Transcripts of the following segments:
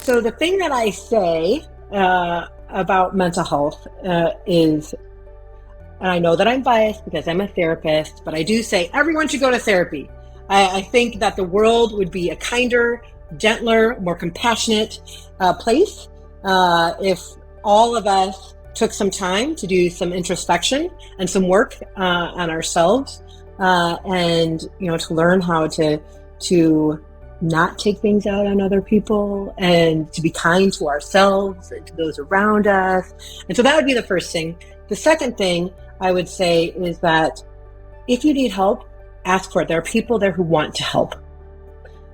So the thing that I say about mental health is, and I know that I'm biased because I'm a therapist, but I do say everyone should go to therapy. I think that the world would be a kinder, gentler, more compassionate place if all of us took some time to do some introspection and some work on ourselves, and to learn how to not take things out on other people and to be kind to ourselves and to those around us. And so that would be the first thing. The second thing I would say is that if you need help, ask for it. There are people there who want to help.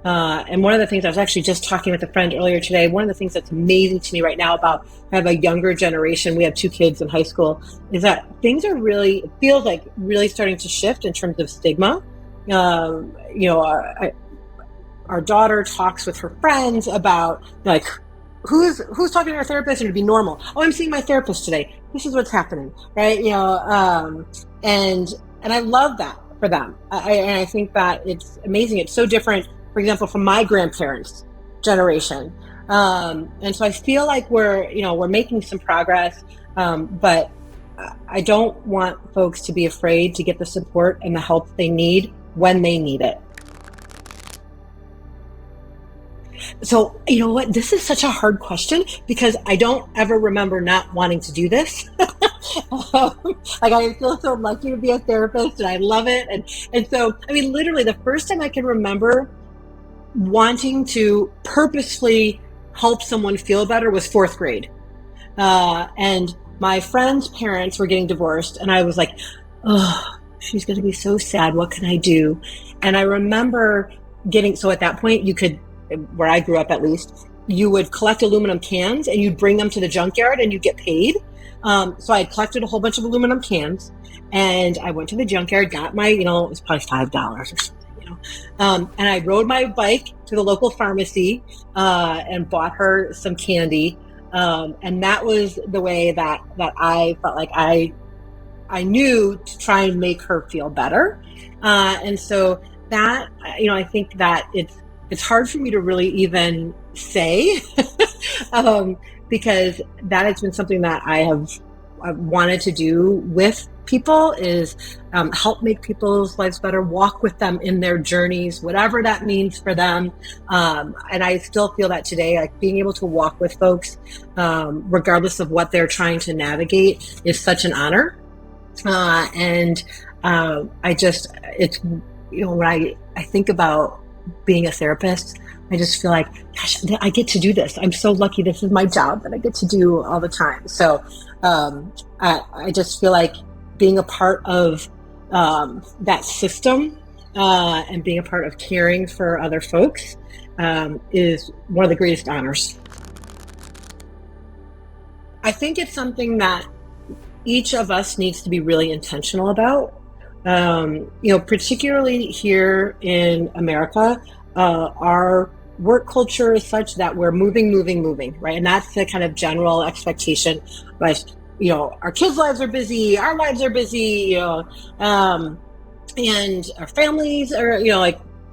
And one of the things, I was actually just talking with a friend earlier today, one of the things that's amazing to me right now about I have a younger generation, we have 2 kids in high school, is that things are really, it feels like really starting to shift in terms of stigma. Our daughter talks with her friends about like, who's talking to our therapist, and it'd be normal. Oh, I'm seeing my therapist today. This is what's happening, right? And I love that for them. I think that it's amazing. It's so different, for example, from my grandparents' generation. And so I feel like we're making some progress, but I don't want folks to be afraid to get the support and the help they need when they need it. So, you know what? This is such a hard question because I don't ever remember not wanting to do this. I feel so lucky to be a therapist and I love it. And so, literally the first time I can remember wanting to purposefully help someone feel better was 4th grade. And my friend's parents were getting divorced and I was like, oh, she's going to be so sad. What can I do? And I remember so at that point you could, where I grew up at least, you would collect aluminum cans and you'd bring them to the junkyard and you'd get paid. So I had collected a whole bunch of aluminum cans and I went to the junkyard, got my, it was probably $5 or something, and I rode my bike to the local pharmacy and bought her some candy. And that was the way that I felt like I knew to try and make her feel better. And so that, I think that it's hard for me to really even say because that has been something that I've wanted to do with people is help make people's lives better, walk with them in their journeys, whatever that means for them. And I still feel that today, like being able to walk with folks, regardless of what they're trying to navigate, is such an honor. When I think about being a therapist, I just feel like, gosh, I get to do this. I'm so lucky. This is my job that I get to do all the time. So I just feel like being a part of that system and being a part of caring for other folks is one of the greatest honors. I think it's something that each of us needs to be really intentional about. Particularly here in America, our work culture is such that we're moving, right? And that's the kind of general expectation. But, our kids' lives are busy, our lives are busy, and our families are,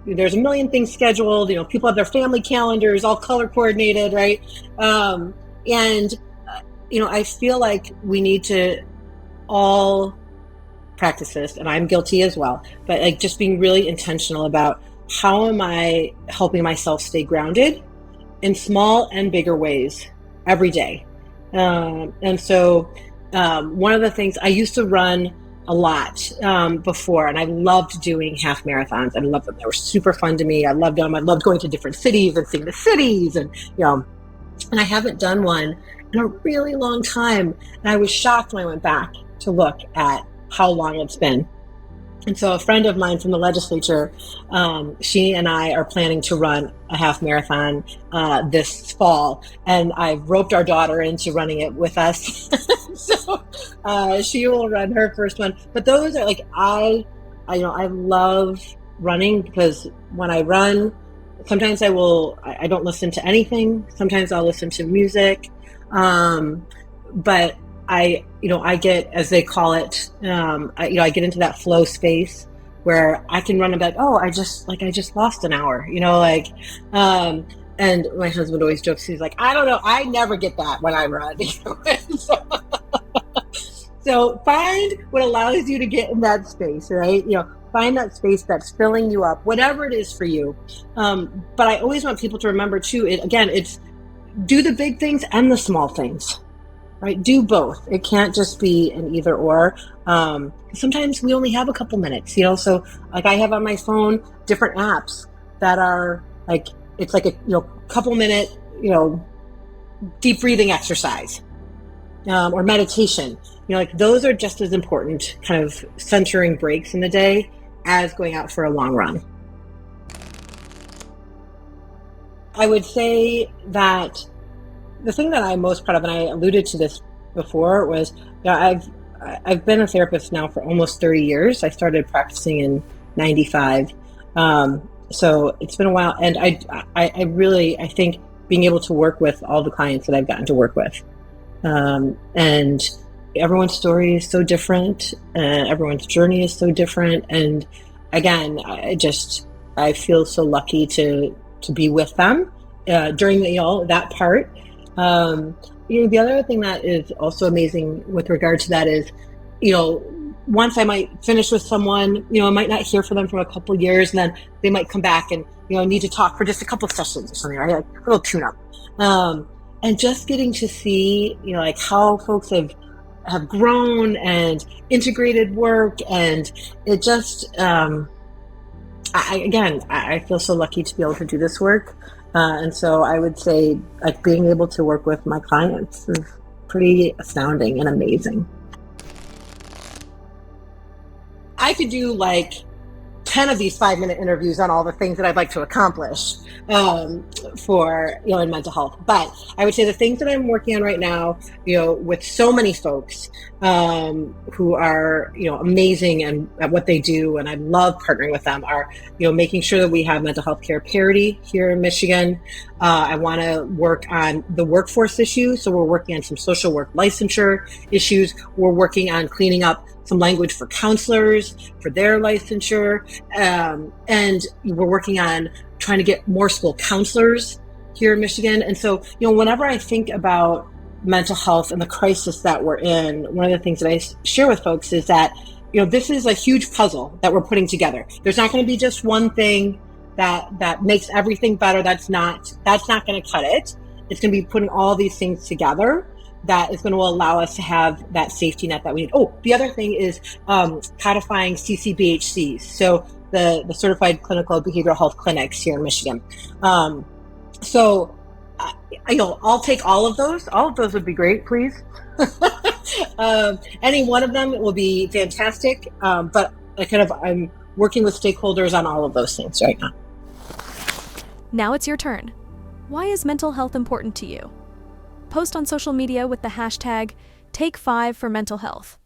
there's a million things scheduled, people have their family calendars all color coordinated, right? I feel like we need to all practice this, and I'm guilty as well, but like just being really intentional about how am I helping myself stay grounded in small and bigger ways every day. And so one of the things I used to run a lot before, and I loved doing half marathons. I loved them. They were super fun to me. I loved them. I loved going to different cities and seeing the cities, and and I haven't done one in a really long time. And I was shocked when I went back to look at how long it's been. And so a friend of mine from the legislature, she and I are planning to run a half marathon this fall, and I've roped our daughter into running it with us. So she will run her first one. But those are like, I love running because when I run, sometimes I don't listen to anything. Sometimes I'll listen to music. But I get, as they call it, I get into that flow space where I can run and be like, oh, I just lost an hour, And my husband always jokes, he's like, I don't know, I never get that when I run. So find what allows you to get in that space, right? Find that space that's filling you up, whatever it is for you. But I always want people to remember too, it's do the big things and the small things, right? Do both. It can't just be an either or. Sometimes we only have a couple minutes, so like I have on my phone different apps that are like, it's like a couple minute, deep breathing exercise, or meditation. Like those are just as important, kind of centering breaks in the day as going out for a long run. I would say that the thing that I'm most proud of, and I alluded to this before, was I've been a therapist now for almost 30 years. I started practicing in 95. So it's been a while, and I think being able to work with all the clients that I've gotten to work with, and everyone's story is so different, everyone's journey is so different, and again, I feel so lucky to be with them during that part. The other thing that is also amazing with regard to that is, once I might finish with someone, I might not hear from them for a couple of years, and then they might come back and, need to talk for just a couple of sessions or something, right? Like a little tune up. And just getting to see, like how folks have grown and integrated work. And it just, I feel so lucky to be able to do this work. And so I would say, like, being able to work with my clients is pretty astounding and amazing. I could do like 10 of these 5-minute interviews on all the things that I'd like to accomplish for, in mental health. But I would say the things that I'm working on right now, with so many folks who are, amazing and at what they do, and I love partnering with them, are, making sure that we have mental health care parity here in Michigan. I want to work on the workforce issue. So we're working on some social work licensure issues. We're working on cleaning up some language for counselors, for their licensure. And we're working on trying to get more school counselors here in Michigan. And so, whenever I think about mental health and the crisis that we're in, one of the things that I share with folks is that, this is a huge puzzle that we're putting together. There's not going to be just one thing that makes everything better. That's not going to cut it. It's going to be putting all these things together that is going to allow us to have that safety net that we need. Oh, the other thing is codifying CCBHCs, so the Certified Clinical Behavioral Health Clinics here in Michigan. So, I'll take all of those. All of those would be great, please. Any one of them will be fantastic. But I'm working with stakeholders on all of those things right now. Now it's your turn. Why is mental health important to you? Post on social media with the hashtag #Take5 for mental health.